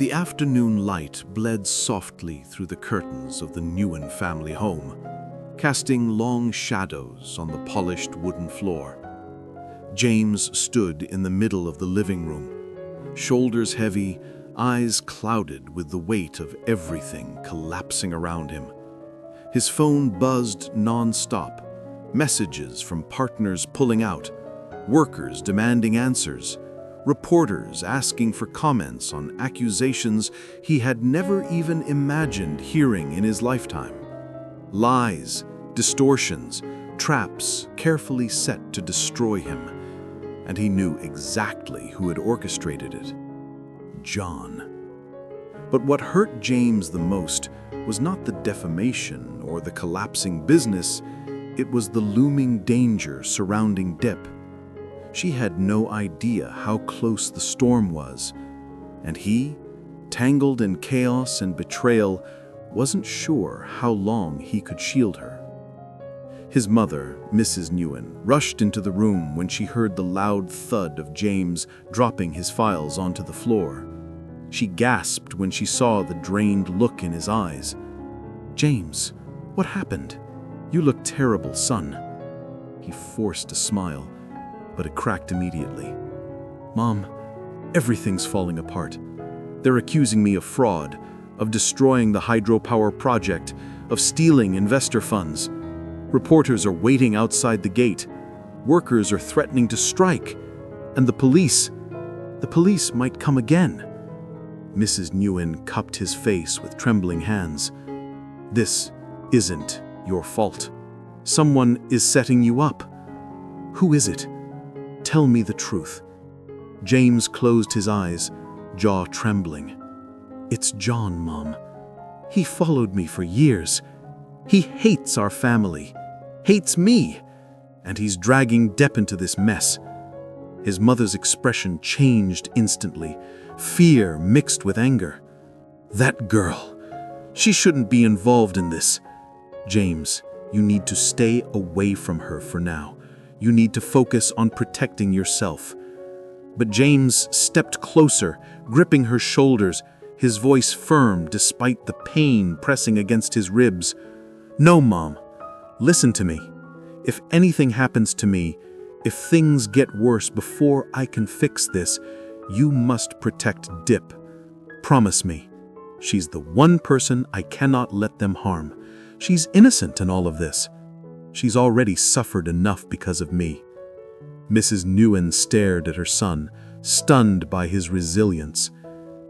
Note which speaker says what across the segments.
Speaker 1: The afternoon light bled softly through the curtains of the Nguyen family home, casting long shadows on the polished wooden floor. James stood in the middle of the living room, shoulders heavy, eyes clouded with the weight of everything collapsing around him. His phone buzzed non-stop, messages from partners pulling out, workers demanding answers, reporters asking for comments on accusations he had never even imagined hearing in his lifetime. Lies, distortions, traps carefully set to destroy him, and he knew exactly who had orchestrated it. John. But what hurt James the most was not the defamation or the collapsing business, it was the looming danger surrounding Depp. She had no idea how close the storm was, and he, tangled in chaos and betrayal, wasn't sure how long he could shield her. His mother, Mrs. Nguyen, rushed into the room when she heard the loud thud of James dropping his files onto the floor. She gasped when she saw the drained look in his eyes. "James, what happened? You look terrible, son." He forced a smile, but it cracked immediately. "Mom, everything's falling apart. They're accusing me of fraud, of destroying the hydropower project, of stealing investor funds. Reporters are waiting outside the gate. Workers are threatening to strike. And the police might come again." Mrs. Nguyen cupped his face with trembling hands. "This isn't your fault. Someone is setting you up. Who is it? Tell me the truth." James closed his eyes, jaw trembling. "It's John, Mom. He followed me for years. He hates our family, hates me, and he's dragging Depp into this mess." His mother's expression changed instantly, fear mixed with anger. "That girl, she shouldn't be involved in this. James, you need to stay away from her for now. You need to focus on protecting yourself." But James stepped closer, gripping her shoulders, his voice firm despite the pain pressing against his ribs. "No, Mom. Listen to me. If anything happens to me, if things get worse before I can fix this, you must protect Depp. Promise me. She's the one person I cannot let them harm. She's innocent in all of this. She's already suffered enough because of me." Mrs. Nguyen stared at her son, stunned by his resilience.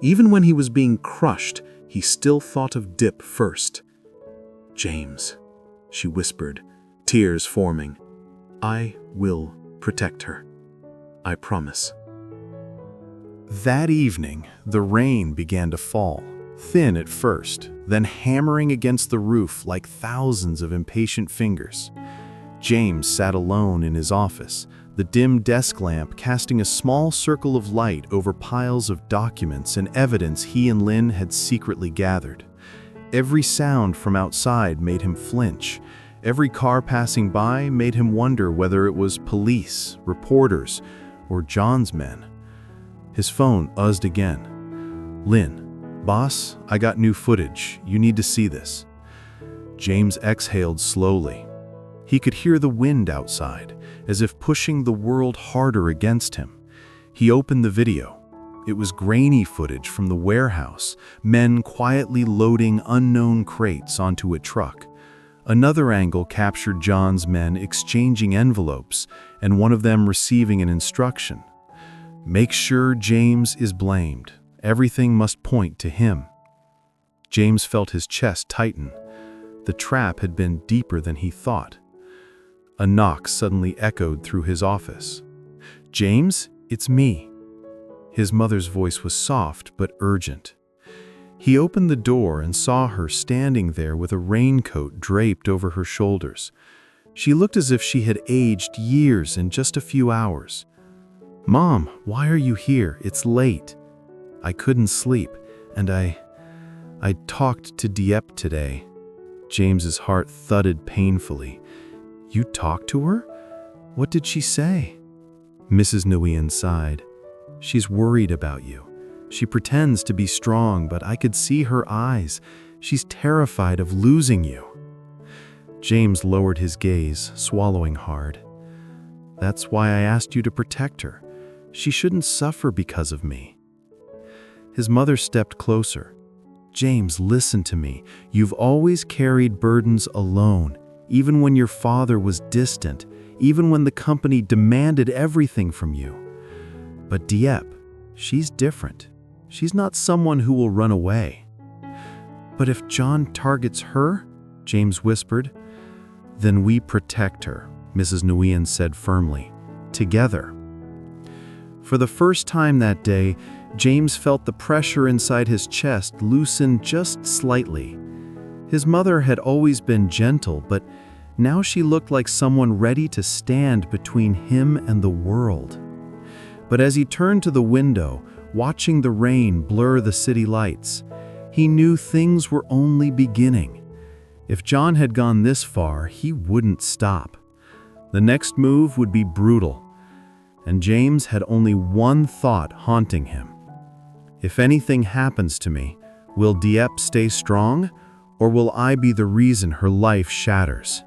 Speaker 1: Even when he was being crushed, he still thought of Depp first. "James," she whispered, tears forming, "I will protect her. I promise." That evening, the rain began to fall, thin at first, then hammering against the roof like thousands of impatient fingers. James sat alone in his office, the dim desk lamp casting a small circle of light over piles of documents and evidence he and Lynn had secretly gathered. Every sound from outside made him flinch. Every car passing by made him wonder whether it was police, reporters, or John's men. His phone buzzed again. "Lynn, boss, I got new footage. You need to see this." James exhaled slowly. He could hear the wind outside, as if pushing the world harder against him. He opened the video. It was grainy footage from the warehouse, men quietly loading unknown crates onto a truck. Another angle captured John's men exchanging envelopes, and one of them receiving an instruction. "Make sure James is blamed. Everything must point to him." James felt his chest tighten. The trap had been deeper than he thought. A knock suddenly echoed through his office. "James, it's me." His mother's voice was soft but urgent. He opened the door and saw her standing there with a raincoat draped over her shoulders. She looked as if she had aged years in just a few hours. "Mom, why are you here? It's late." "I couldn't sleep, and I talked to Diep today." James's heart thudded painfully. "You talked to her? What did she say?" Mrs. Nguyen sighed. "She's worried about you.
Speaker 2: She pretends to be strong, but I could see her eyes. She's terrified of losing you." James lowered his gaze, swallowing hard. "That's why I asked you to protect her. She shouldn't suffer because of me." His mother stepped closer. "James, listen to me. You've always carried burdens alone, even when your father was distant, even when the company demanded everything from you. But Diep, she's different. She's not someone who will run away." "But if John targets her," James whispered. "Then we protect her," Mrs. Nguyen said firmly. "Together." For the first time that day, James felt the pressure inside his chest loosen just slightly. His mother had always been gentle, but now she looked like someone ready to stand between him and the world. But as he turned to the window, watching the rain blur the city lights, he knew things were only beginning. If John had gone this far, he wouldn't stop. The next move would be brutal, and James had only one thought haunting him. If anything happens to me, will Diep stay strong, or will I be the reason her life shatters?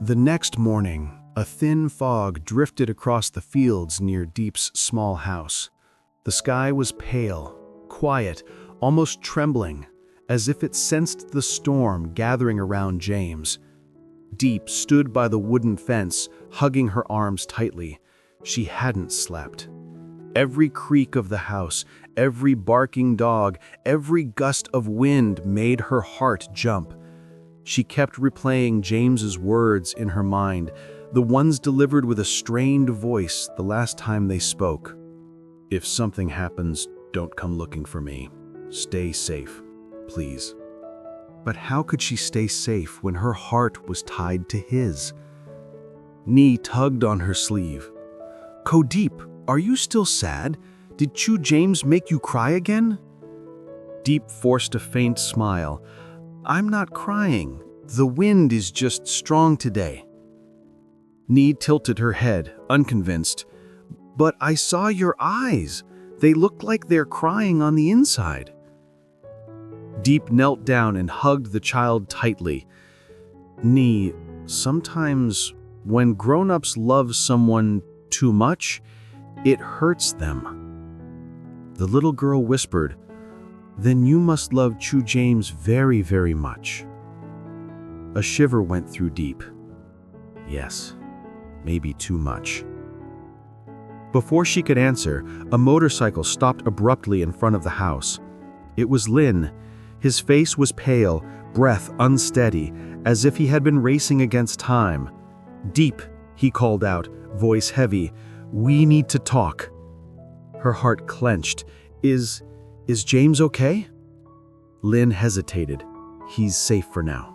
Speaker 1: The next morning, a thin fog drifted across the fields near Diep's small house. The sky was pale, quiet, almost trembling, as if it sensed the storm gathering around James. Diep stood by the wooden fence, hugging her arms tightly. She hadn't slept. Every creak of the house, every barking dog, every gust of wind made her heart jump. She kept replaying James's words in her mind, the ones delivered with a strained voice the last time they spoke. "If something happens, don't come looking for me. Stay safe, please." But how could she stay safe when her heart was tied to his? Nee tugged on her sleeve. "Diep, are you still sad? Did Chu James make you cry again?" Diep forced a faint smile. "I'm not crying. The wind is just strong today." Nee tilted her head, unconvinced. "But I saw your eyes. They look like they're crying on the inside." Diep knelt down and hugged the child tightly. "Nee, sometimes when grown-ups love someone too much, it hurts them." The little girl whispered, "Then you must love Chu James very, very much." A shiver went through Diep. Yes, maybe too much. Before she could answer, a motorcycle stopped abruptly in front of the house. It was Lin. His face was pale, breath unsteady, as if he had been racing against time. "Diep," he called out, voice heavy, "we need to talk." Her heart clenched. Is James okay?" Lin hesitated. "He's safe for now.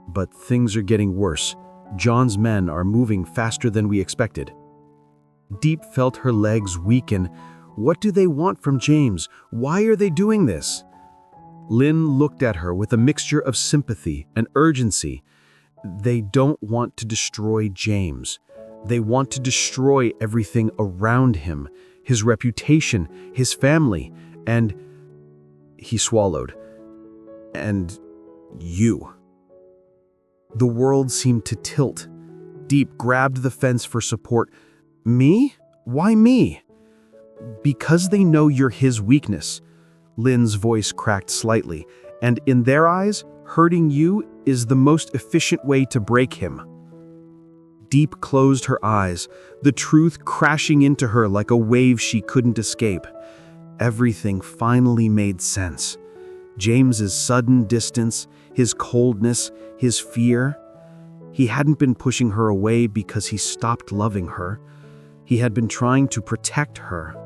Speaker 1: But things are getting worse. John's men are moving faster than we expected." Diep felt her legs weaken. What do they want from James? Why are they doing this? Lin looked at her with a mixture of sympathy and urgency. They don't want to destroy James. They want to destroy everything around him, his reputation, his family, and... He swallowed. "And you." The world seemed to tilt. Diep grabbed the fence for support. "Me? Why me?" "Because they know you're his weakness." Lin's voice cracked slightly. "And in their eyes, hurting you is the most efficient way to break him." Diep closed her eyes, the truth crashing into her like a wave she couldn't escape. Everything finally made sense. James's sudden distance, his coldness, his fear. He hadn't been pushing her away because he stopped loving her. He had been trying to protect her.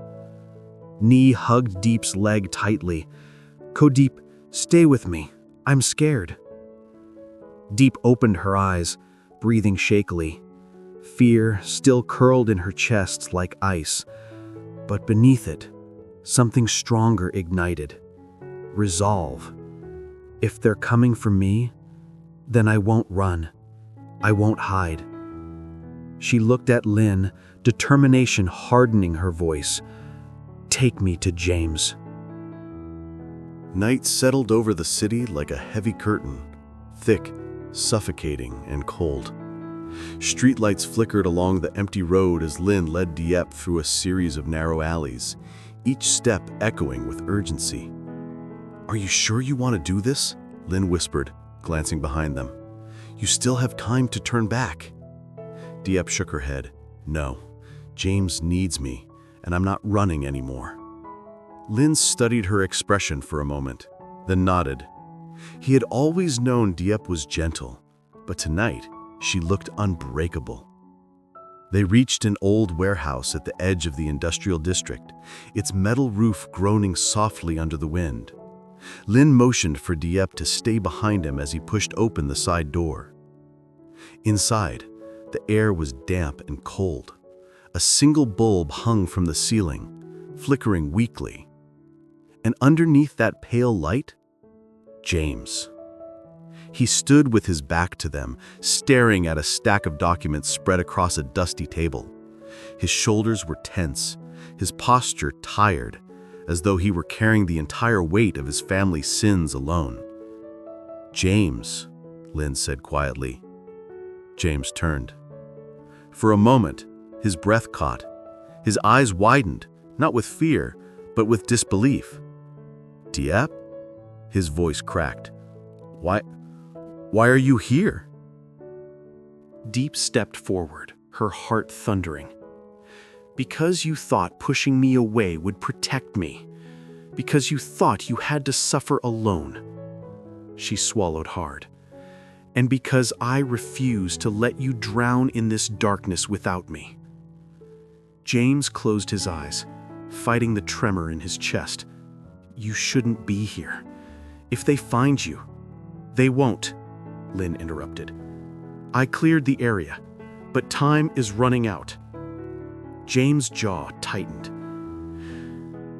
Speaker 1: Nee hugged Diep's leg tightly. "Diep, stay with me. I'm scared." Diep opened her eyes, breathing shakily. Fear still curled in her chest like ice. But beneath it, something stronger ignited. Resolve. If they're coming for me, then I won't run. I won't hide. She looked at Lin, determination hardening her voice.
Speaker 3: Take me to James."
Speaker 2: Night settled over the city like a heavy curtain, thick, suffocating, and cold. Streetlights flickered along the empty road as Lynn led Diep through a series of narrow alleys, each step echoing with urgency. "Are you sure you want to do this?" Lynn whispered, glancing behind them. "You still have time to turn back." Diep shook her head. "No, James needs me, and I'm not running anymore." Lynn studied her expression for a moment, then nodded. He had always known Diep was gentle, but tonight she looked unbreakable. They reached an old warehouse at the edge of the industrial district, its metal roof groaning softly under the wind. Lynn motioned for Diep to stay behind him as he pushed open the side door. Inside, the air was damp and cold. A single bulb hung from the ceiling, flickering weakly. And underneath that pale light, James. He stood with his back to them, staring at a stack of documents spread across a dusty table. His shoulders were tense, his posture tired, as though he were carrying the entire weight of his family's sins alone. "James," Lynn said quietly. James turned. For a moment, his breath caught. His eyes widened, not with fear, but with disbelief. "Diep?" His voice cracked. Why are you here?"
Speaker 3: Diep stepped forward, her heart thundering. "Because you thought pushing me away would protect me. Because you thought you had to suffer alone." She swallowed hard. "And because I refuse to let you drown in this darkness without me." James closed his eyes, fighting the tremor in his chest. "You shouldn't be here. If they find you—" "They won't," Lynn interrupted. "I cleared the area, but time is running out." James' jaw tightened.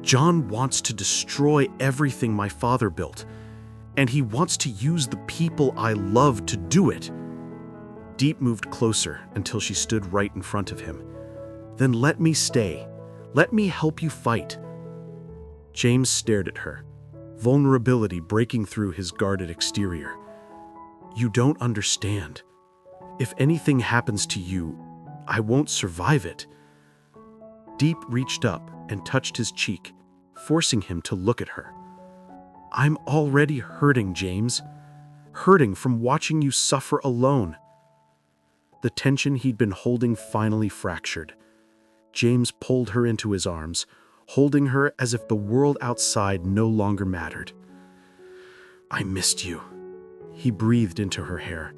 Speaker 3: "John wants to destroy everything my father built, and he wants to use the people I love to do it." Diep moved closer until she stood right in front of him. "Then let me stay. Let me help you fight." James stared at her, vulnerability breaking through his guarded exterior. "You don't understand. If anything happens to you, I won't survive it." Diep reached up and touched his cheek, forcing him to look at her. "I'm already hurting, James. Hurting from watching you suffer alone." The tension he'd been holding finally fractured. James pulled her into his arms, holding her as if the world outside no longer mattered. "I missed you," he breathed into her hair.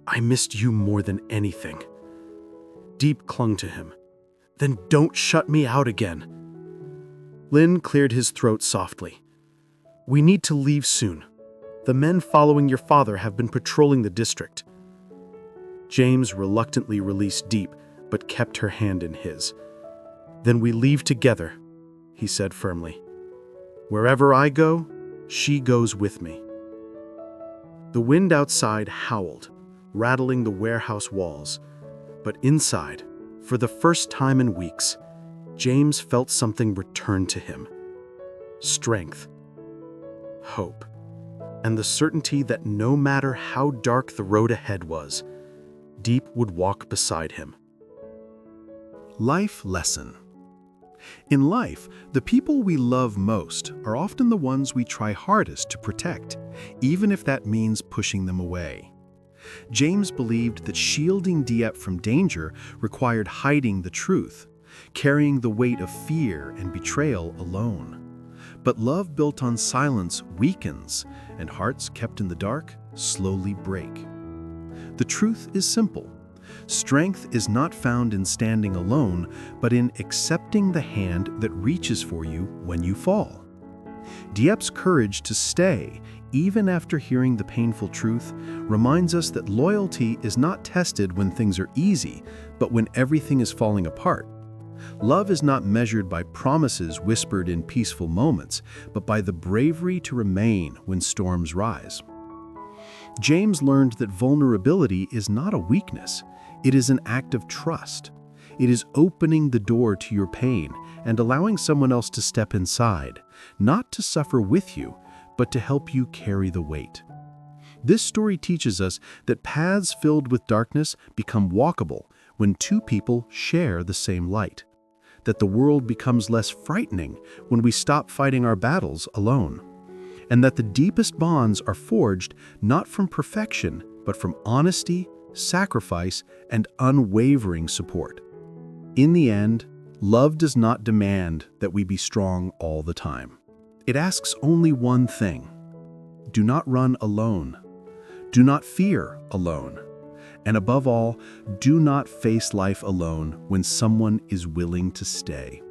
Speaker 3: "I missed you more than anything." Diep clung to him. "Then don't shut me out again." Lynn cleared his throat softly. "We need to leave soon. The men following your father have been patrolling the district." James reluctantly released Diep, but kept her hand in his. "Then we leave together," he said firmly. "Wherever I go, she goes with me." The wind outside howled, rattling the warehouse walls, but inside, for the first time in weeks, James felt something return to him. Strength, hope, and the certainty that no matter how dark the road ahead was, Diep would walk beside him.
Speaker 1: Life lesson. In life, the people we love most are often the ones we try hardest to protect, even if that means pushing them away. James believed that shielding Diep from danger required hiding the truth, carrying the weight of fear and betrayal alone. But love built on silence weakens, and hearts kept in the dark slowly break. The truth is simple. Strength is not found in standing alone, but in accepting the hand that reaches for you when you fall. Diep's courage to stay, even after hearing the painful truth, reminds us that loyalty is not tested when things are easy, but when everything is falling apart. Love is not measured by promises whispered in peaceful moments, but by the bravery to remain when storms rise. James learned that vulnerability is not a weakness. It is an act of trust.
Speaker 2: It is opening the door to your pain and allowing someone else to step inside, not to suffer with you, but to help you carry the weight. This story teaches us that paths filled with darkness become walkable when two people share the same light, that the world becomes less frightening when we stop fighting our battles alone, and that the deepest bonds are forged not from perfection, but from honesty, sacrifice, and unwavering support. In the end, love does not demand that we be strong all the time. It asks only one thing: do not run alone. Do not fear alone. And above all, do not face life alone when someone is willing to stay.